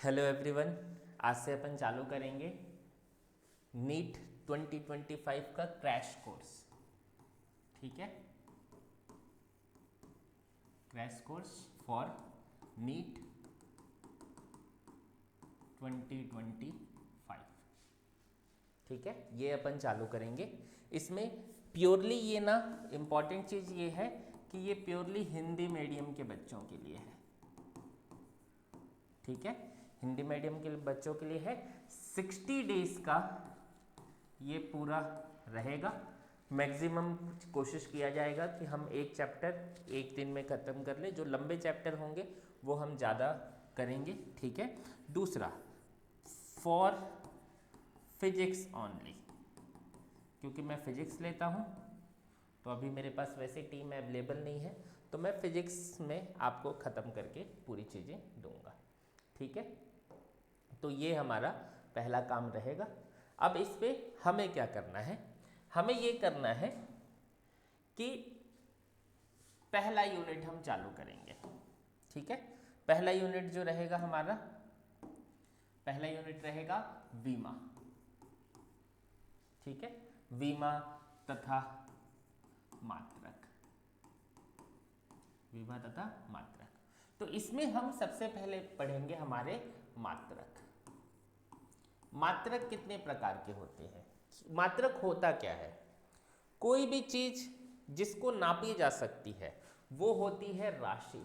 Hello everyone. आज से अपन चालू करेंगे नीट 2025 का क्रैश कोर्स। ठीक है, क्रैश कोर्स फॉर नीट 2025। ठीक है, ये अपन चालू करेंगे। इसमें प्योरली ये ना इम्पॉर्टेंट चीज़ ये है कि ये प्योरली हिंदी मीडियम के बच्चों के लिए है। ठीक है, हिंदी मीडियम के बच्चों के लिए है। 60 डेज का ये पूरा रहेगा। मैक्सिमम कोशिश किया जाएगा कि हम एक चैप्टर एक दिन में ख़त्म कर ले। जो लंबे चैप्टर होंगे वो हम ज़्यादा करेंगे। ठीक है, दूसरा फॉर फिजिक्स ओनली, क्योंकि मैं फिजिक्स लेता हूँ तो अभी मेरे पास वैसे टीम अवेलेबल नहीं है, तो मैं फिजिक्स में आपको ख़त्म करके पूरी चीज़ें दूंगा। ठीक है, तो ये हमारा पहला काम रहेगा। अब इस पे हमें क्या करना है? हमें ये करना है कि पहला यूनिट हम चालू करेंगे। ठीक है, पहला यूनिट जो रहेगा हमारा, पहला यूनिट रहेगा वीमा। ठीक है, वीमा तथा मात्रक, वीमा तथा मात्रक। तो इसमें हम सबसे पहले पढ़ेंगे हमारे मात्रक। मात्रक कितने प्रकार के होते हैं? मात्रक होता क्या है? कोई भी चीज जिसको नापी जा सकती है वो होती है राशि।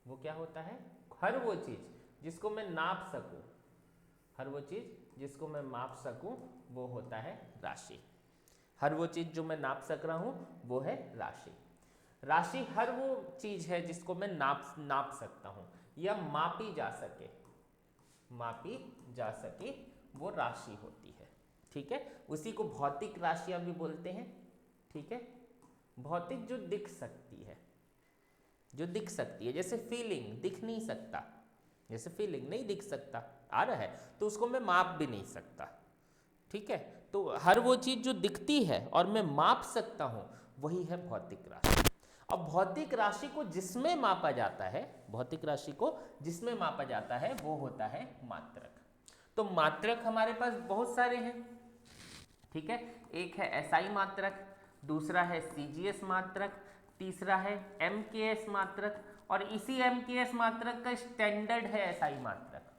वो क्या होता है? हर वो चीज जिसको मैं नाप सकूं, हर वो चीज जिसको मैं माप सकूं वो होता है राशि। हर वो चीज जो मैं नाप सक रहा हूं वो है राशि। राशि हर वो चीज है जिसको मैं नाप सकता हूं या मापी जा सके, मापी जा सके, वो राशि होती है। ठीक है, उसी को भौतिक राशियां भी बोलते हैं। ठीक है, भौतिक जो दिख सकती है, जो दिख सकती है, जैसे फीलिंग दिख नहीं सकता, जैसे फीलिंग नहीं दिख सकता, आ रहा है तो उसको मैं माप भी नहीं सकता। ठीक है, तो हर वो चीज जो दिखती है और मैं माप सकता हूं वही है भौतिक राशि। अब भौतिक राशि को जिसमें मापा जाता है, भौतिक राशि को जिसमें मापा जाता है वो होता है मात्रक। तो मात्रक हमारे पास बहुत सारे हैं। ठीक है, एक है एसआई मात्रक, दूसरा है सीजीएस मात्रक, तीसरा है एमकेएस मात्रक, और इसी एमकेएस मात्रक का स्टैंडर्ड है एसआई मात्रक।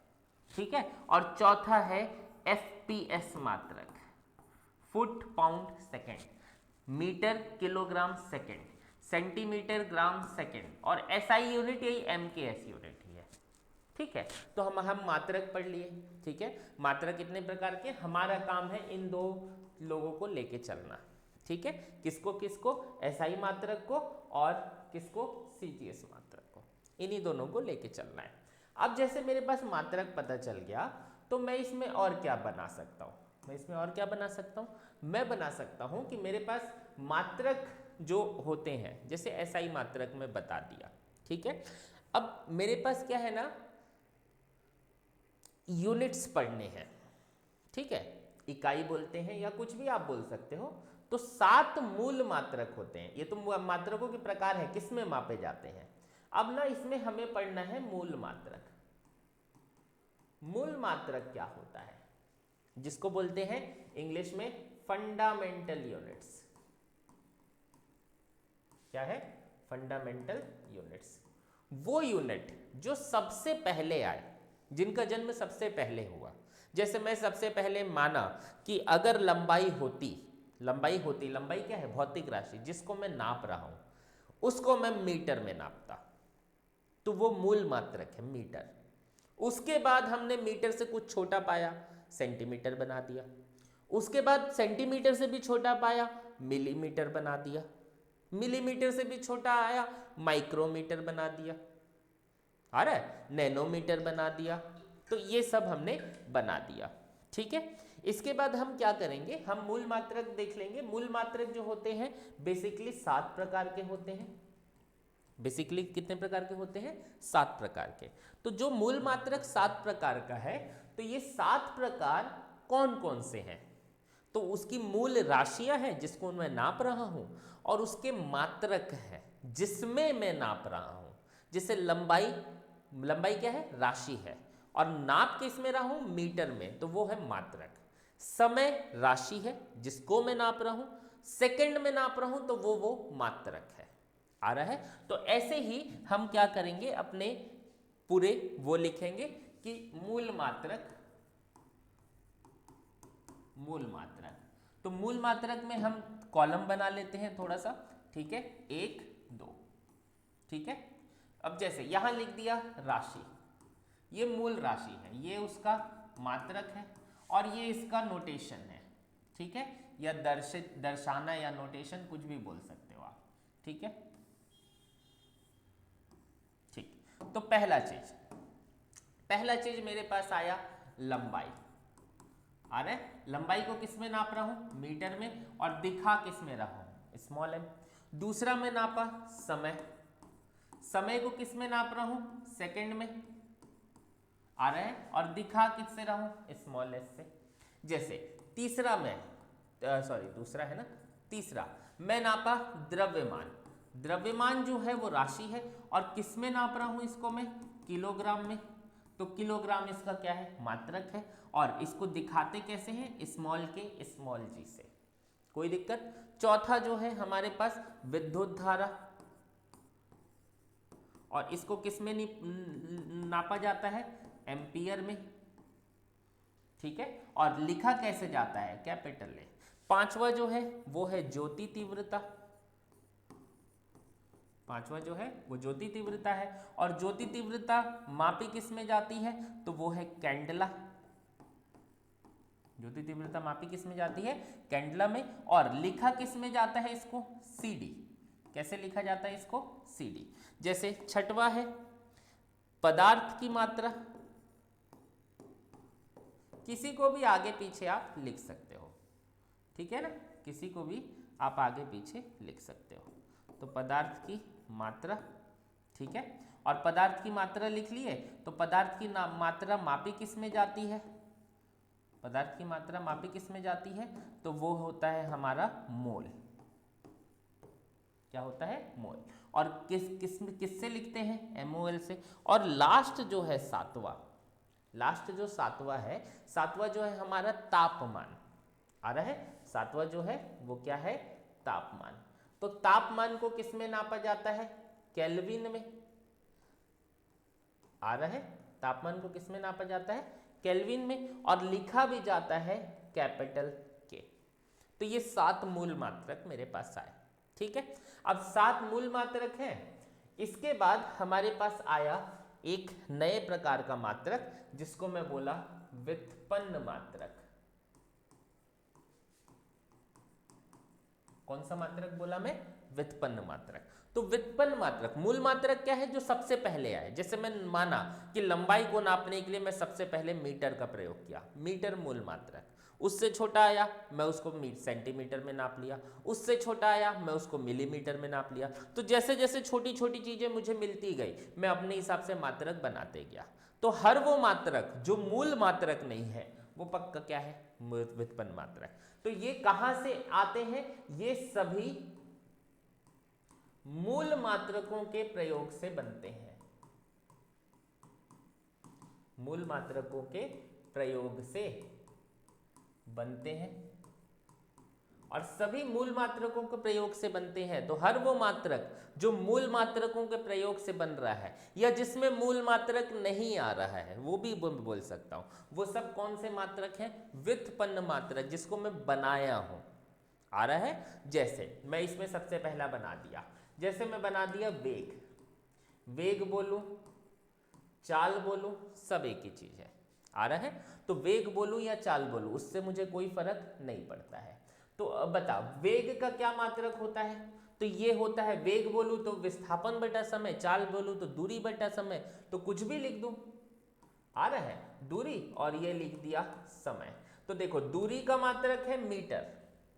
ठीक है, और चौथा है एफपीएस मात्रक, foot pound second, metre kilogram second, centimetre gram second, और एसआई यूनिट यही एमकेएस यूनिट ही है। ठीक है, तो हम मात्रक पढ़ लिए। ठीक है, मात्रक कितने प्रकार के? हमारा काम है इन दो लोगों को लेके चलना। ठीक है, किसको किसको? एसआई मात्रक को और किसको? सीजीएस मात्रक को। इन्हीं दोनों को लेके चलना है। अब जैसे मेरे पास मात्रक पता चल गया तो मैं इसमें और क्या बना सकता हूँ? मैं इसमें और क्या बना सकता हूँ? मैं बना सकता हूँ कि मेरे पास मात्रक जो होते हैं, जैसे एसआई मात्रक में बता दिया। ठीक है, अब मेरे पास क्या है ना, यूनिट्स पढ़ने हैं। ठीक है, इकाई बोलते हैं या कुछ भी आप बोल सकते हो। तो 7 मूल मात्रक होते हैं। ये तो मात्रकों के प्रकार है, किसमें मापे जाते हैं। अब ना इसमें हमें पढ़ना है मूल मात्रक। मूल मात्रक क्या होता है? जिसको बोलते हैं इंग्लिश में फंडामेंटल यूनिट्स। क्या है? Fundamental units. वो यूनिट जो सबसे पहले आए, जिनका जन्म सबसे पहले हुआ। जैसे मैं सबसे पहले माना कि अगर लंबाई होती, लंबाई क्या है? भौतिक राशि जिसको मैं नाप रहा हूं, उसको मैं मीटर में नापता, तो वो मूल मात्रक है मीटर। उसके बाद हमने मीटर से कुछ छोटा पाया, सेंटीमीटर बना दिया। उसके बाद सेंटीमीटर से भी छोटा पाया, मिलीमीटर बना दिया। मिलीमीटर से भी छोटा आया, माइक्रोमीटर बना दिया। आ रहा है? नैनोमीटर बना दिया। तो ये सब हमने बना दिया। ठीक है, इसके बाद हम क्या करेंगे? हम मूल मात्रक देख लेंगे। मूल मात्रक जो होते हैं बेसिकली 7 प्रकार के होते हैं। बेसिकली कितने प्रकार के होते हैं? 7 प्रकार के। तो जो मूल मात्रक 7 प्रकार का है, तो ये 7 प्रकार कौन कौन से हैं? तो उसकी मूल राशियां हैं जिसको मैं नाप रहा हूं, और उसके मात्रक हैं जिसमें मैं नाप रहा हूं। जैसे लंबाई लंबाई क्या है, राशि है, और नाप किस में रहा हूं, मीटर में, तो वो है मात्रक। समय राशि है जिसको मैं नाप रहा हूं, सेकंड में नाप रहा हूं तो वो मात्रक है। आ रहा है। तो ऐसे ही हम क्या करेंगे, अपने पूरे वो लिखेंगे कि मूल मात्रक, मूल मात्रक। तो मूल मात्रक में हम कॉलम बना लेते हैं थोड़ा सा, ठीक है, 1 2, ठीक है। अब जैसे यहां लिख दिया राशि, ये मूल राशि है, ये उसका मात्रक है, और ये इसका नोटेशन है, ठीक है, या दर्शाना या नोटेशन कुछ भी बोल सकते हो आप, ठीक है। ठीक, तो पहला चीज मेरे पास आया लंबाई। आ रहा है, लंबाई को किस में नाप रहा हूं, मीटर में, और दिखा किस में रहा हूं, स्मॉल एम। दूसरा में नापा समय, समय को किस में नाप रहा हूं, सेकंड में। आ रहा है, और दिखा किससे रहा हूं, स्मॉल एस से। जैसे तीसरा में दूसरा है ना, तीसरा मैं नापा द्रव्यमान। द्रव्यमान जो है वो राशि है, और किस में नाप रहा हूं इसको मैं, किलोग्राम में। तो किलोग्राम इसका क्या है, मात्रक है, और इसको दिखाते कैसे हैं, स्मॉल के स्मॉल जी से। कोई दिक्कत। चौथा जो है हमारे पास विद्युत धारा, और इसको किस में नापा जाता है, एम्पियर में, ठीक है, और लिखा कैसे जाता है, कैपिटल ए। पांचवा जो है वो है ज्योति तीव्रता, पांचवा जो है वो ज्योति तीव्रता है, और ज्योति तीव्रता मापी किस में जाती है, तो वो है कैंडला। ज्योति तीव्रता मापी किस में जाती है, कैंडला में, और लिखा किस में जाता है इसको, सीडी। कैसे लिखा जाता है इसको, सीडी। जैसे छठवा है पदार्थ की मात्रा, किसी को भी आगे पीछे आप लिख सकते हो, ठीक है ना, किसी को भी आप आगे पीछे लिख सकते हो। तो पदार्थ की मात्रा, ठीक है, और पदार्थ की मात्रा लिख लिए, तो पदार्थ की मात्रा मापी किस में जाती है, पदार्थ की मात्रा मापी किस में जाती है, तो वो होता है हमारा मोल। क्या होता है, मोल। और किससे लिखते हैं, MOL से। और लास्ट जो है सातवां, लास्ट जो सातवां है, सातवां जो है हमारा तापमान। आ रहा है, सातवां जो है वो क्या है, तापमान। तो तापमान को किस में नापा जाता है, केल्विन में। आ रहा है, तापमान को किस में नापा जाता है, केल्विन में, और लिखा भी जाता है कैपिटल के। तो ये 7 मूल मात्रक मेरे पास आए, ठीक है। अब 7 मूल मात्रक हैं, इसके बाद हमारे पास आया एक नए प्रकार का मात्रक, जिसको मैं बोला व्युत्पन्न मात्रक। कौन सा मात्रक बोला मैं, व्युत्पन्न मात्रक। तो व्युत्पन्न मात्रक, मूल मात्रक क्या है, जो सबसे पहले आए। जैसे मैं माना कि लंबाई को नापने के लिए मैं सबसे पहले मीटर का प्रयोग किया, मीटर मूल मात्रक। उससे छोटा आया, मैं उसको सेंटीमीटर में नाप लिया। उससे छोटा आया, मैं उसको मिलीमीटर में नाप लिया। तो जैसे जैसे छोटी छोटी चीजें मुझे मिलती गई, मैं अपने हिसाब से मात्रक बनाते गया। तो हर वो मात्रक जो मूल मात्रक नहीं है, वो पक्का क्या है, व्युत्पन्न मात्रक। तो ये कहां से आते हैं, ये सभी मूल मात्रकों के प्रयोग से बनते हैं, मूल मात्रकों के प्रयोग से बनते हैं। और सभी मूल मात्रकों के प्रयोग से बनते हैं, तो हर वो मात्रक जो मूल मात्रकों के प्रयोग से बन रहा है, या जिसमें मूल मात्रक नहीं आ रहा है, वो भी बोल सकता हूं, वो सब कौन से मात्रक हैं, व्युत्पन्न मात्रक, जिसको मैं बनाया हूं। आ रहा है। जैसे मैं इसमें सबसे पहला बना दिया, जैसे मैं बना दिया वेग, वेग बोलूं, चाल बोलूं, सब एक ही चीज है। आ रहा है। तो वेग बोलूं या चाल बोलूं, उससे मुझे कोई फर्क नहीं पड़ता है। तो अब बता, वेग का क्या मात्रक होता है, तो ये होता है, वेग बोलूं तो विस्थापन बटा समय, चाल बोलूं तो दूरी बटा समय, तो कुछ भी लिख दूं। आ रहा है, दूरी, और ये लिख दिया समय। तो देखो, दूरी का मात्रक है मीटर,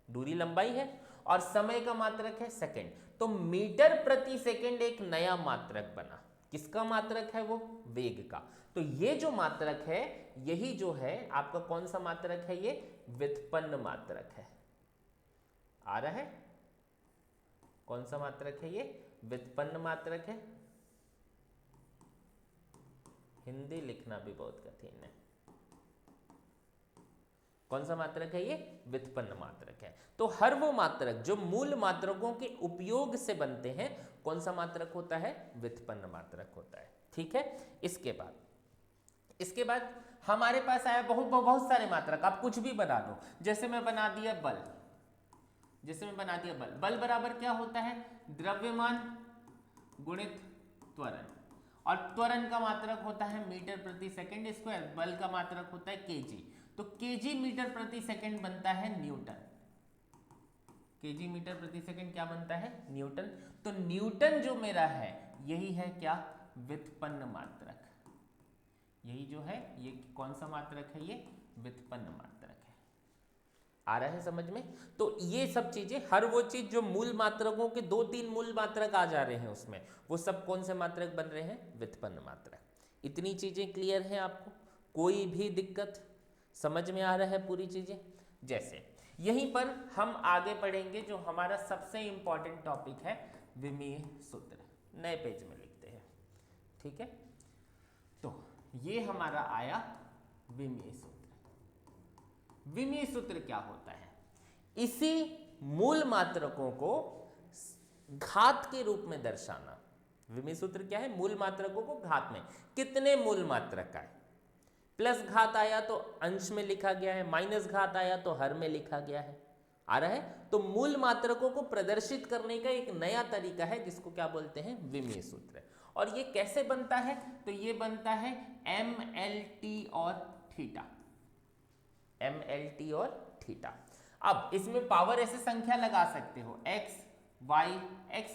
दूरी लंबाई है, और समय का मात्रक है सेकंड। तो मीटर प्रति सेकंड एक नया मात्रक बना। किसका मात्रक है वो, वेग का। तो ये जो मात्रक है, यही जो है आपका कौन सा मात्रक है, ये व्युत्पन्न मात्रक है। आ रहा है, कौन सा मात्रक है ये, व्युत्पन्न मात्रक है। हिंदी लिखना भी बहुत कठिन है। कौन सा मात्रक है ये? व्युत्पन्न मात्रक है। तो हर वो मात्रक जो मूल मात्रकों के उपयोग से बनते हैं, कौन सा मात्रक होता है? व्युत्पन्न मात्रक होता है। ठीक है। इसके बाद हमारे पास आया बहुत सारे मात्रक। आप कुछ भी बना दो, जैसे मैं बना दिया बल। बल बराबर क्या होता है? द्रव्यमान गुणित त्वरण, और त्वरण का मात्रक होता है मीटर प्रति सेकंड स्क्वायर, बल का मात्रक होता है केजी। तो केजी मीटर प्रति सेकंड बनता है न्यूटन। केजी मीटर प्रति सेकंड क्या बनता है? न्यूटन। तो न्यूटन जो मेरा है, यही है क्या? व्युत्पन्न मात्रक। यही जो है, ये कौन सा मात्रक है? ये व्युत्पन्न मात्रक है। आ रहा है समझ में? तो ये सब चीजें, हर वो चीज जो मूल मात्रकों के 2-3 मूल मात्रक आ जा रहे हैं उसमें, वो सब कौन से मात्रक बन रहे हैं? व्युत्पन्न मात्रक। इतनी चीजें क्लियर हैं आपको? कोई भी दिक्कत? समझ में आ रहा है पूरी चीजें? जैसे यहीं पर हम आगे पढ़ेंगे जो हमारा सबसे इंपॉर्टेंट टॉपिक है, विमीय सूत्र। नए पेज में लिखते हैं। ठीक है। तो ये हमारा आया विमीय सूत्र। विमीय सूत्र क्या होता है? इसी मूल मात्रकों को घात के रूप में दर्शाना। विमीय सूत्र क्या है? मूल मात्रकों को घात में। कितने मूल मात्रक आए? प्लस घात आया तो अंश में लिखा गया है, माइनस घात आया तो हर में लिखा गया है। आ रहा है? तो मूल मात्रकों को प्रदर्शित करने का एक नया तरीका है जिसको क्या बोलते हैं? विमीय सूत्र। और ये कैसे बनता है? तो ये बनता है MLT और थीटा। MLT और थीटा। अब इसमें पावर ऐसे संख्या लगा सकते हो, x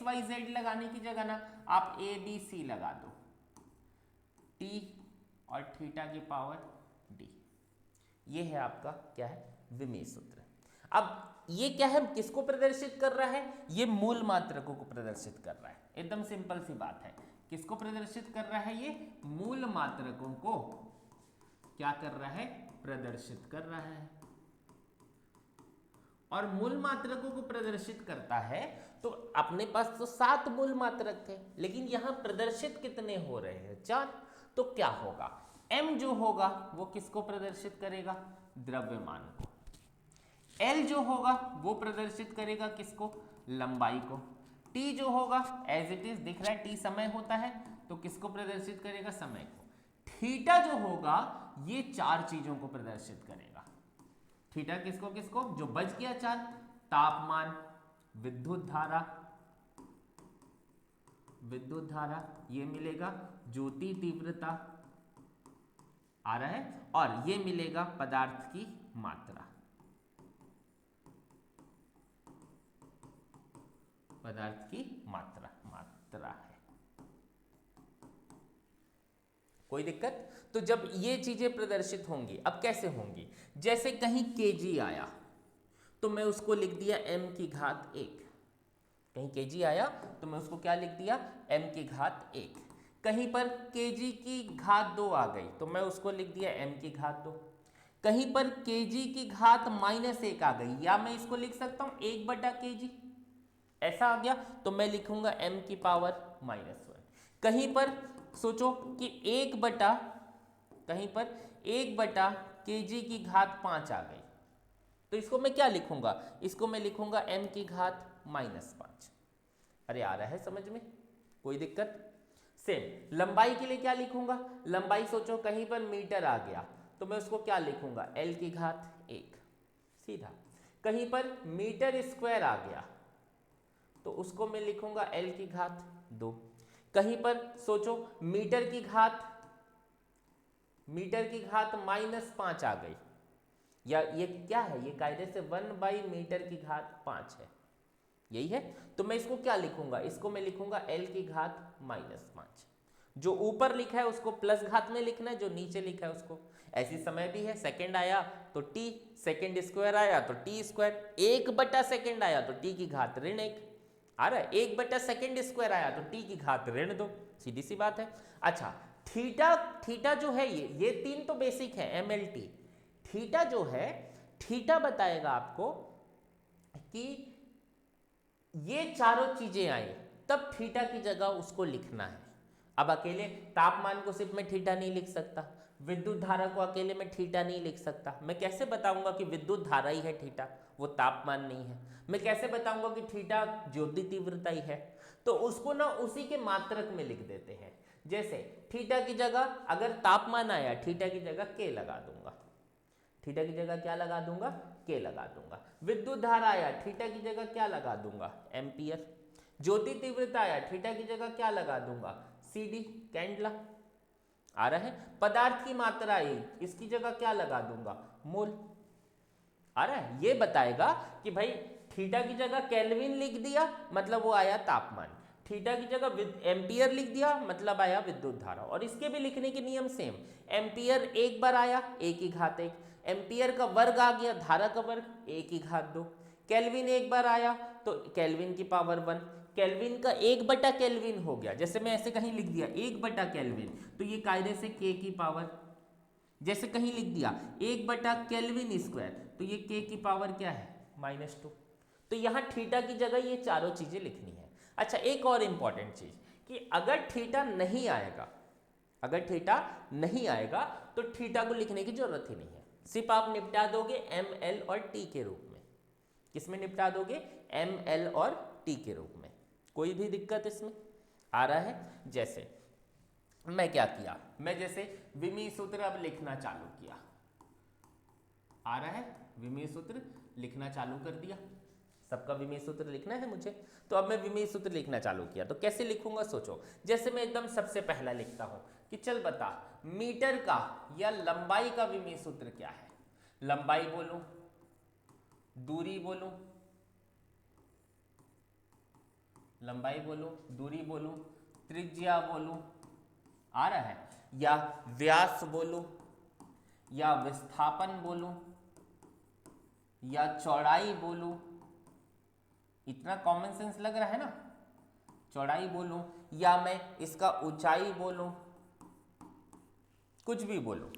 y z लगाने की जगह ना आप ABC लगा दो, t और थीटा की पावर d। ये है आपका क्या है? विमीय सूत्र। अब ये क्या है? किसको प्रदर्शित कर रहा है? ये मूल मात्रकों को प्रदर्शित कर रहा है। एकदम सिंपल सी बात है। किसको प्रदर्शित कर रहा है? ये मूल मात्रकों को क्या कर रहा है? प्रदर्शित कर रहा है। और मूल मात्रकों को प्रदर्शित करता है तो अपने पास तो 7 मूल मात्रक थे, लेकिन यहां प्रदर्शित कितने हो रहे हैं? 4। तो क्या होगा? m जो होगा वो किसको प्रदर्शित करेगा? द्रव्यमान को। l जो होगा वो प्रदर्शित करेगा किसको? लंबाई को। t जो होगा एज इट इज दिख रहा है, t समय होता है, तो किसको प्रदर्शित करेगा? समय को। थीटा जो होगा ये 4 चीजों को प्रदर्शित करेगा। थीटा किसको किसको? जो बच गया 4, तापमान, विद्युत धारा ये मिलेगा, ज्योति तीव्रता आ रहा है, और ये मिलेगा पदार्थ की मात्रा। पदार्थ की मात्रा है। कोई दिक्कत? तो जब ये चीजें प्रदर्शित होंगी, अब कैसे होंगी? जैसे कहीं kg आया तो मैं उसको लिख दिया m की घात 1। कहीं kg आया तो मैं उसको क्या लिख दिया? m की घात 1। कहीं पर kg की घात 2 आ गई तो मैं उसको लिख दिया m की घात 2। कहीं पर kg की घात -1 आ गई, या मैं इसको लिख सकता हूं 1/kg, ऐसा आ गया तो मैं लिखूंगा m की पावर -1। कहीं पर सोचो कि 1/kg की घात 5 आ गई, तो इसको मैं क्या लिखूंगा? इसको मैं लिखूंगा m की घात -5। अरे आ रहा है समझ में? कोई दिक्कत? सेम लंबाई के लिए क्या लिखूंगा? लंबाई सोचो कहीं पर मीटर आ गया तो मैं उसको क्या लिखूंगा? l की घात 1 सीधा। कहीं पर मीटर स्क्वायर आ गया तो उसको मैं लिखूंगा l की घात 2। कहीं पर सोचो मीटर की घात -5 आ गई, या ये क्या है? ये कायदे से 1/मीटर की घात 5 है, यही है। तो मैं इसको क्या लिखूंगा? इसको मैं लिखूंगा l की घात -5। जो ऊपर लिखा है उसको प्लस घात में लिखना है, जो नीचे लिखा है उसको। ऐसी समय भी है, सेकंड आया तो t, सेकंड स्क्वायर आया तो t स्क्वायर, 1/सेकंड आया तो t की घात -1 आ रहा है, 1/सेकंड स्क्वायर आया तो t की घात -2, सीधी सी बात है। अच्छा थीटा जो है ये 3 तो बेसिक है MLT। थीटा जो है, थीटा बताएगा आपको कि ये चारों चीजें आई तब थीटा की जगह उसको लिखना है। अब अकेले तापमान को सिर्फ मैं थीटा नहीं लिख सकता, विद्युत धारा को अकेले मैं थीटा नहीं लिख सकता। मैं कैसे बताऊंगा कि विद्युत धारा ही है थीटा, वो तापमान नहीं है। मैं कैसे बताऊंगा कि थीटा ज्योति तीव्रता ही है? तो उसको ना उसी के मात्रक में लिख देते हैं। जैसे थीटा की जगह अगर तापमान आया, थीटा की जगह के लगा दूंगा, थीटा की जगह क्या लगा दूंगा, के लगा दूंगा। विद्युत धारा आया, थीटा की जगह क्या लगा दूंगा, एम्पियर। ज्योति तीव्रता आया, थीटा की जगह क्या लगा दूंगा, सीडी, कैंडला। आ रहा है। पदार्थ की मात्रा आई, इसकी जगह क्या लगा दूंगा, मोल। आ रहा है। ये बताएगा कि भाई थीटा की जगह केल्विन लिख दिया मतलब वो आया तापमान, थीटा की जगह एम्पियर लिख दिया मतलब आया विद्युत धारा। और इसके भी लिखने के नियम सेम। एम्पियर एक बार आया, एक की घात एक। एम्पियर का वर्ग आ गया, धारा का वर्ग एक की घात दो। केल्विन एक बार आया तो केल्विन की पावर 1। केल्विन का 1 बटा केल्विन हो गया, जैसे मैं ऐसे कहीं लिख दिया 1 बटा केल्विन, तो ये कायदे से के की पावर। जैसे कहीं लिख दिया 1 बटा केल्विन स्क्वायर, तो ये के की पावर क्या है, -2। तो यहाँ थीटा की जगह ये चारों चीजें लिखनी है। अच्छा, एक और इंपॉर्टेंट चीज कि अगर थीटा नहीं आएगा, अगर थीटा नहीं आएगा तो थीटा को लिखने की जरूरत ही नहीं है, सिर्फ आप निपटा दोगे एम एल और टी के रूप में। किसमें निपटा दोगे, एम एल और टी के रूप में। कोई भी दिक्कत इसमें आ रहा है? जैसे मैं क्या किया, मैं जैसे विमीय सूत्र अब लिखना चालू किया, आ रहा है, विमीय सूत्र लिखना चालू कर दिया। सबका विमीय सूत्र लिखना है मुझे, तो अब मैं विमीय सूत्र लिखना चालू किया। तो कैसे लिखूंगा सोचो। जैसे मैं एकदम सबसे पहला लिखता हूं कि चल बता मीटर का या लंबाई का विमीय सूत्र क्या है। लंबाई बोलूं, दूरी बोलूं, लंबाई बोलूं, दूरी बोलूं, त्रिज्या बोलूं, आ रहा है, या व्यास बोलूं, या विस्थापन बोलूं, या चौड़ाई बोलूं। इतना कॉमन सेंस लग रहा है ना। चौड़ाई बोलूं या मैं इसका ऊंचाई बोलूं, कुछ भी बोलूं,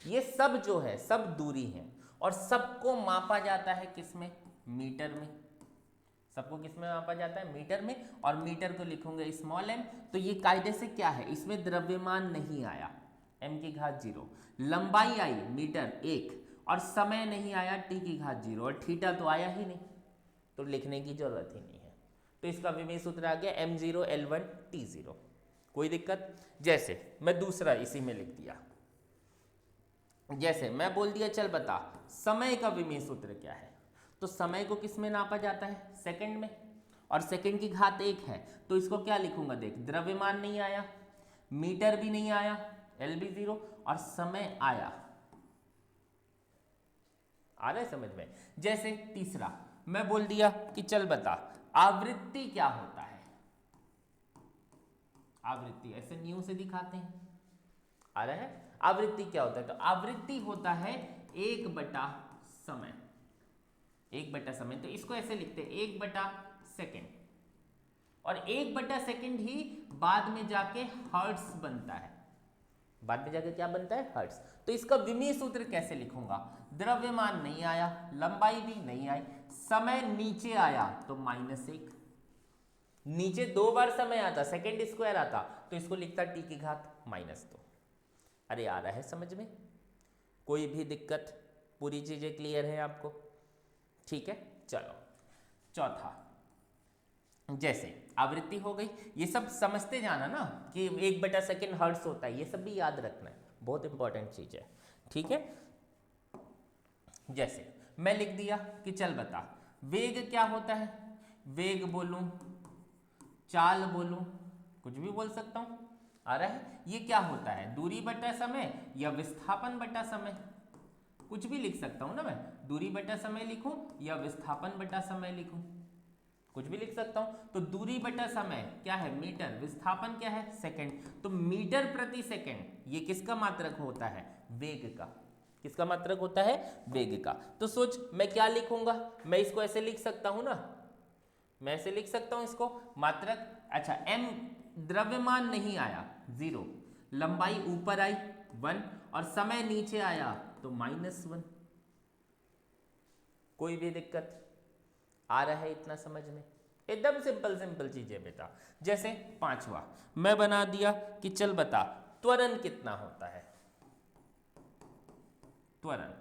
ये सब जो है सब दूरी है और सबको मापा जाता है किसमें, मीटर में। सबको किसमें मापा जाता है, मीटर में। और मीटर को लिखूंगे स्मॉल एम। तो ये कायदे से क्या है, इसमें द्रव्यमान नहीं आया, m की घात 0। लंबाई आई मीटर 1 और समय नहीं आया t की घात 0, और थीटा तो आया ही नहीं, तो लिखने की जरूरत ही नहीं है। तो इसका विमीय सूत्र आ गया m0 l1 t0। कोई दिक्कत? जैसे मैं दूसरा इसी में लिख दिया, जैसे मैं बोल दिया चल बता समय का विमीय सूत्र क्या है। तो समय को किस में नापा जाता है, सेकंड में, और सेकंड की घात 1 है, तो इसको क्या लिखूंगा, देख द्रव्यमान नहीं आया, मीटर भी नहीं आया, एल भी 0, और समय आया। आ रहा है समझ में? जैसे तीसरा मैं बोल दिया कि चल बता आवृत्ति क्या होता है। आवृत्ति ऐसे न्यू से दिखाते हैं, आ रहा है। आवृत्ति क्या होता है, तो आवृत्ति होता है 1 बटा समय। 1 बटा समय, तो इसको ऐसे लिखते हैं 1 बटा सेकेंड, और 1 बटा सेकेंड ही बाद में जाके हर्ट्ज बनता है। बाद में जाके क्या बनता है, हर्ट्ज। तो इसका विमीय सूत्र कैसे लिखूंगा, द्रव्यमान नहीं आया, लंबाई भी नहीं आई, समय नीचे आया तो -1। नीचे 2 बार समय आता, सेकेंड स्क्वायर आता, तो इसको लिखता t की घात -2। अरे आ रहा है समझ में? कोई भी दिक्कत? पूरी चीजें क्लियर है आपको? ठीक है, चलो चौथा, जैसे आवृत्ति हो गई, ये सब समझते जाना ना कि 1 बटा सेकेंड हर्ट्ज होता है, ये सब भी याद रखना है, बहुत इंपॉर्टेंट चीज है। ठीक है, जैसे मैं लिख दिया कि चल बता वेग क्या होता है। वेग बोलूं, चाल बोलूं, कुछ भी बोल सकता हूं, आ रहा है। ये क्या होता है, दूरी बटा समय या विस्थापन बटा समय, कुछ भी लिख सकता हूं ना मैं, दूरी बटा समय लिखूं या विस्थापन बटा समय लिखूं, कुछ भी लिख सकता हूं। तो दूरी बटा समय क्या है, मीटर, विस्थापन क्या है, सेकंड। तो मीटर प्रति सेकंड ये किसका मात्रक होता है, वेग का। किसका मात्रक होता है, वेग का। तो सोच मैं क्या लिखूंगा, मैं इसको ऐसे लिख सकता हूं ना, मैं ऐसे लिख सकता हूं इसको मात्रक। अच्छा, m द्रव्यमान नहीं आया 0, लंबाई ऊपर आई 1, और समय नीचे आया तो -1। कोई भी दिक्कत आ रहा है इतना समझ में? एकदम सिंपल सिंपल चीजें बेटा। जैसे पांचवा मैं बना दिया कि चल बता त्वरण कितना होता है। त्वरण,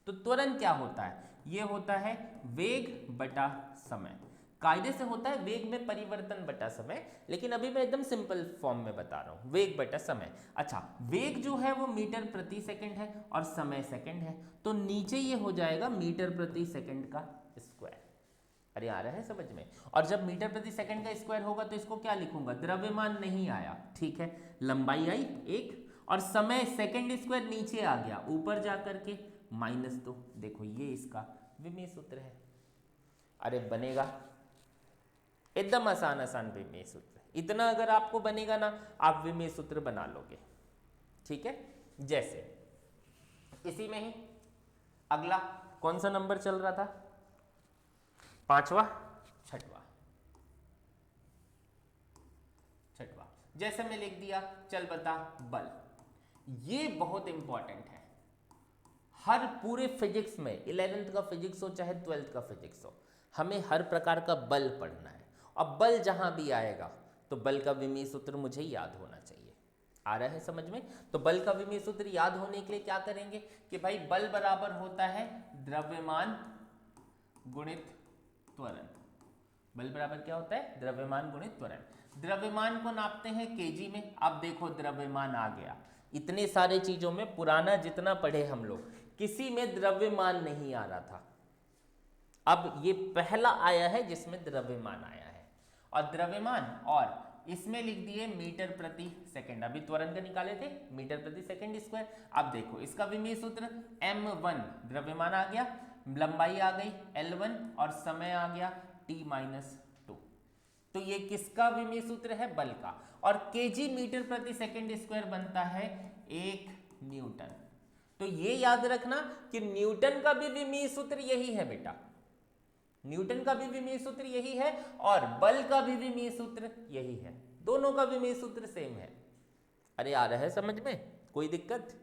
तो त्वरण क्या होता है? ये होता है वेग बटा समय। कायदे से होता है वेग में परिवर्तन बटा समय, लेकिन अभी मैं एकदम सिंपल फॉर्म में बता रहा हूं, वेग बटा समय। अच्छा, वेग जो है वो मीटर प्रति सेकंड है और समय सेकंड है, तो नीचे ये हो जाएगा मीटर प्रति सेकंड का स्क्वायर। अरे आ रहा है समझ में? और जब मीटर प्रति सेकंड का स्क्वायर होगा तो इसको क्या लिखूंगा? द्रव्यमान नहीं आया, ठीक है, लंबाई आई 1 और समय सेकंड स्क्वायर नीचे आ गया, ऊपर जा करके -2। देखो ये इसका विमेय सूत्र है। अरे बनेगा एकदम आसान आसान विमेय सूत्र, इतना अगर आपको बनेगा ना आप विमेय सूत्र बना लोगे, ठीक है। जैसे इसी में ही अगला कौन सा नंबर चल रहा था? पांचवा, छठवा। जैसे मैं लिख दिया चल बता बल। ये बहुत इंपॉर्टेंट है, हर पूरे फिजिक्स में 11th का फिजिक्स हो चाहे 12th का फिजिक्स हो, हमें हर प्रकार का बल पढ़ना है। अब बल जहां भी आएगा तो बल का विमेय सूत्र मुझे याद होना चाहिए। आ रहा है समझ में? तो बल का विमेय सूत्र याद होने के लिए क्या करेंगे कि भाई बल बराबर होता है द्रव्यमान गुणित त्वरण। बल बराबर क्या होता है? द्रव्यमान गुणित त्वरण। द्रव्यमान को नापते हैं केजी में। अब देखो द्रव्यमान आ गया। इतने सारे चीजों में पुराना जितना पढ़े हम लोग, किसी में द्रव्यमान नहीं आ रहा था, अब ये पहला आया है जिसमें द्रव्यमान आया है। और द्रव्यमान और इसमें लिख दिए मीटर प्रति सेकंड। अभी त्वरण का निकाले थे मीटर प्रति सेकंड स्क्वायर। अब देखो इसका विमेय सूत्र m1, द्रव्यमान आ गया, लंबाई आ गई L1 और समय आ गया t-2। तो ये किसका विमेय सूत्र है? बल का। और केजी मीटर प्रति सेकंड स्क्वायर बनता है 1 न्यूटन। तो ये याद रखना कि न्यूटन का भी विमेय सूत्र यही है बेटा, न्यूटन का भी विमेय सूत्र यही है और बल का भी विमेय सूत्र यही है, दोनों का विमेय सूत्र सेम है। अरे आ रहा है समझ में? कोई दिक्कत?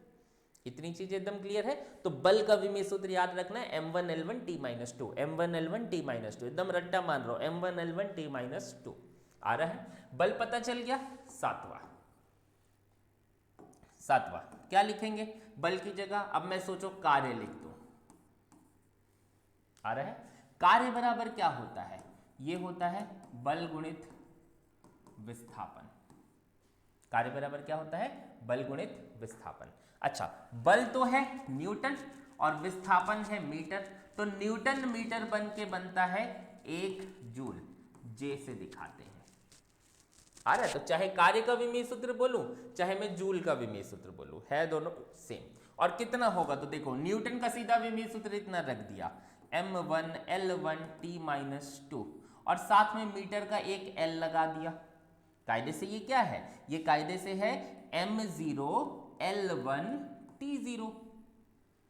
इतनी चीजें एकदम क्लियर है। तो बल का विमेय सूत्र याद रखना है m1 l1 t-2, m1 ल1 t-2, एकदम रट्टा मान रहा हूं, m1 l1 t-2। आ रहा है? बल पता चल गया। सातवां क्या लिखेंगे बल की जगह? अब मैं सोचो कार्य लिख दूं। आ रहा है? कार्य बराबर क्या होता है? ये होता है बल गुणित विस्थापन। कार्य बराबर क्या होता है? बल गुणित विस्थापन। अच्छा, बल तो है न्यूटन और विस्थापन है मीटर, तो न्यूटन मीटर बन के बनता है 1 जूल। जे से दिखाते हैं। आ रहा है? तो चाहे कार्य का विमेय सूत्र बोलूं चाहे मैं जूल का विमेय सूत्र बोलूं, है दोनों सेम। और कितना होगा? तो देखो न्यूटन का सीधा विमेय सूत्र इतना रख दिया, m1 l1 t-2 और साथ में मीटर का एक l लगा दिया। कायदे से ये क्या है? ये कायदे से है m0 l1 t0,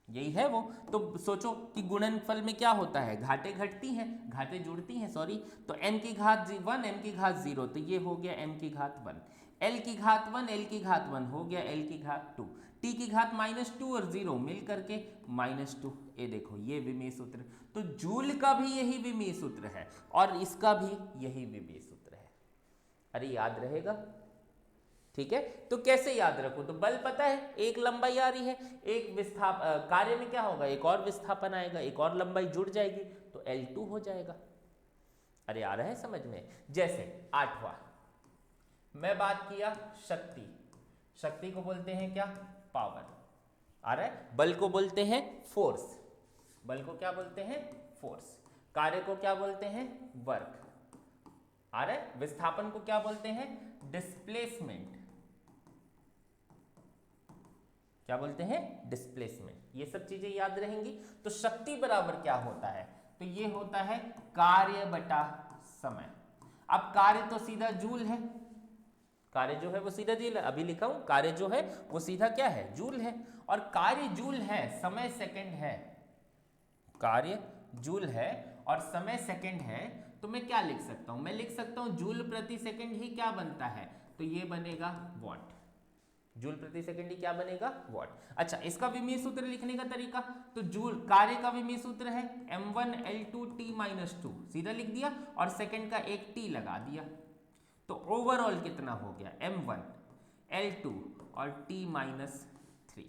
यही है वो। तो सोचो कि गुणनफल में क्या होता है? घाटे घटती हैं, घाटे जुड़ती हैं, सॉरी। तो m की घात 1 m की घात 0, तो ये हो गया m की घात 1, l की घात 1 l की घात 1 हो गया l की घात 2, t की घात -2 और 0 मिल करके -2। ये देखो ये विमेय सूत्र। तो जूल का भी यही विमेय सूत्र है और इसका भी यही विमेय सूत्र है। अरे याद रहेगा? ठीक है, तो कैसे याद रखो? तो बल पता है, एक लंबाई आ रही है, एक कार्य में क्या होगा? एक और विस्थापन आएगा, एक और लंबाई जुड़ जाएगी, तो L2 हो जाएगा। अरे आ रहा है समझ में? जैसे आठवां मैं बात किया शक्ति। शक्ति को बोलते हैं क्या? पावर। आ रहा है? बल को बोलते हैं फोर्स। बल को क्या बोलते हैं? फोर्स। कार्य को क्या बोलते हैं? वर्क। आ रहा है? विस्थापन को क्या बोलते हैं? डिस्प्लेसमेंट। क्या बोलते हैं? डिस्प्लेसमेंट। ये सब चीजें याद रहेंगी। तो शक्ति बराबर क्या होता है? तो ये होता है कार्य बटा समय। अब कार्य तो सीधा जूल है, कार्य जो है वो सीधा जूल है, अभी लिखा हूं कार्य जो है वो सीधा क्या है? जूल है। और कार्य जूल है, समय सेकंड है। कार्य जूल है और समय सेकंड है, तो मैं क्या लिख सकता हूं? मैं लिख सकता हूं जूल प्रति सेकंड ही क्या बनता है? तो ये बनेगा वॉट। जूल प्रति सेकंड ही क्या बनेगा, वॉट। अच्छा, इसका विमीय सूत्र लिखने का तरीका, तो जूल कार्य का विमीय सूत्र है m1L2T-2, सीधा लिख दिया और सेकंड का एक t लगा दिया, तो ओवरऑल कितना हो गया m1L2 और T-3।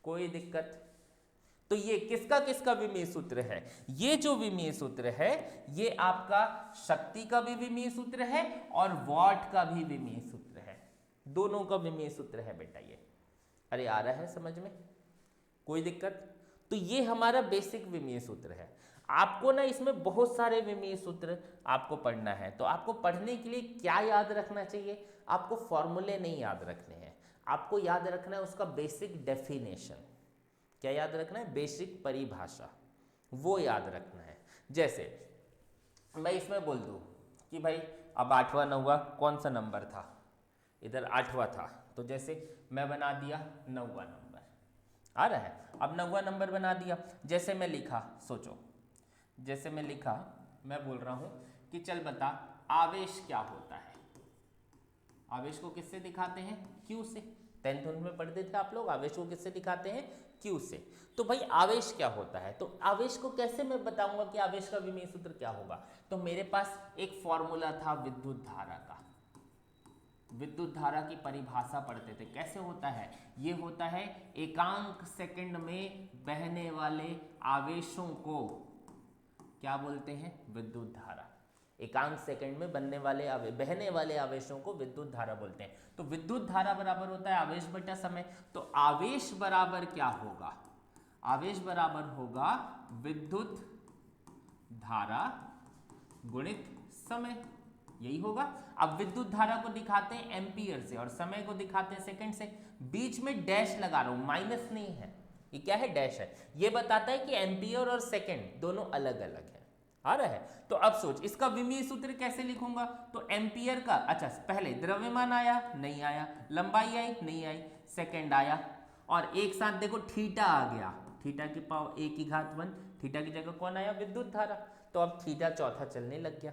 कोई दिक्कत? तो ये किसका किसका विमीय सूत्र है? ये जो विमीय सूत्र है ये आपका शक्ति का भी विमीय सूत्र है और वॉट का भी विमीय सूत्र है, दोनों का विमीय सूत्र है बेटा ये। अरे आ रहा है समझ में? कोई दिक्कत? तो ये हमारा बेसिक विमीय सूत्र है। आपको ना इसमें बहुत सारे विमीय सूत्र आपको पढ़ना है, तो आपको पढ़ने के लिए क्या याद रखना चाहिए? आपको फॉर्मूले नहीं याद रखने हैं, आपको याद रखना है उसका बेसिक डेफिनेशन। क्या याद रखना है? बेसिक परिभाषा, वो याद रखना है। जैसे मैं इसमें बोल दूं कि भाई अब 8वां 9वां कौन सा नंबर था, इधर 8वां था, तो जैसे मैं बना दिया 9वां नंबर, आ रहा है? अब 9वां नंबर बना दिया, जैसे मैं लिखा, सोचो, जैसे मैं लिखा, मैं बोल रहा हूं कि चल बता आवेश क्या होता है। आवेश को किससे दिखाते हैं? क्यू से। 10th में पढ़ते थे आप लोग, आवेश को किससे दिखाते हैं? क्यू से। तो भाई आवेश क्या होता है, तो आवेश को कैसे मैं बताऊंगा कि आवेश का विमीय सूत्र क्या होगा? तो मेरे पास एक फॉर्मूला था विद्युत धारा का, विद्युत धारा की परिभाषा पढ़ते थे। कैसे होता है? ये होता है एकांक सेकंड में बहने वाले आवेशों को क्या बोलते हैं? विद्युत धारा। एकांक सेकंड में बहने वाले आवेशों को विद्युत धारा बोलते हैं। तो विद्युत धारा बराबर होता है आवेश बटा समय। तो आवेश बराबर क्या होगा? आवेश बराबर होगा विद्युत धारा गुणित समय, यही होगा। अब विद्युत धारा को दिखाते हैं एम्पियर से और समय को दिखाते हैं सेकंड से। बीच में डैश लगा रहा हूं, माइनस नहीं है, ये क्या है? डैश है। ये बताता है कि एम्पियर और सेकंड दोनों अलग अलग है, आ रहा है? तो अब सोच इसका विमीय सूत्र कैसे लिखूंगा? तो एम्पियर का, अच्छा पहले द्रव्यमान आया, नहीं आया, लंबाई आई, नहीं आई, सेकंड आया, और एक साथ देखो थीटा आ गया, थीटा की पावर a की घात 1, थीटा की जगह कौन आया? विद्युत धारा। तो अब थीटा चौथा चलने लग गया।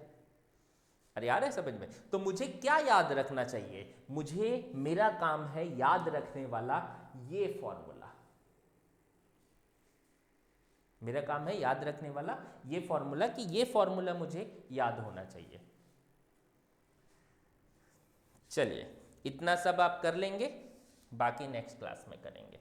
अरे यार है समझ में? तो मुझे क्या याद रखना चाहिए? मुझे, मेरा काम है याद रखने वाला ये फॉर्मूला, मेरा काम है याद रखने वाला ये फॉर्मूला, कि ये फॉर्मूला मुझे याद होना चाहिए। चलिए इतना सब आप कर लेंगे, बाकी नेक्स्ट क्लास में करेंगे।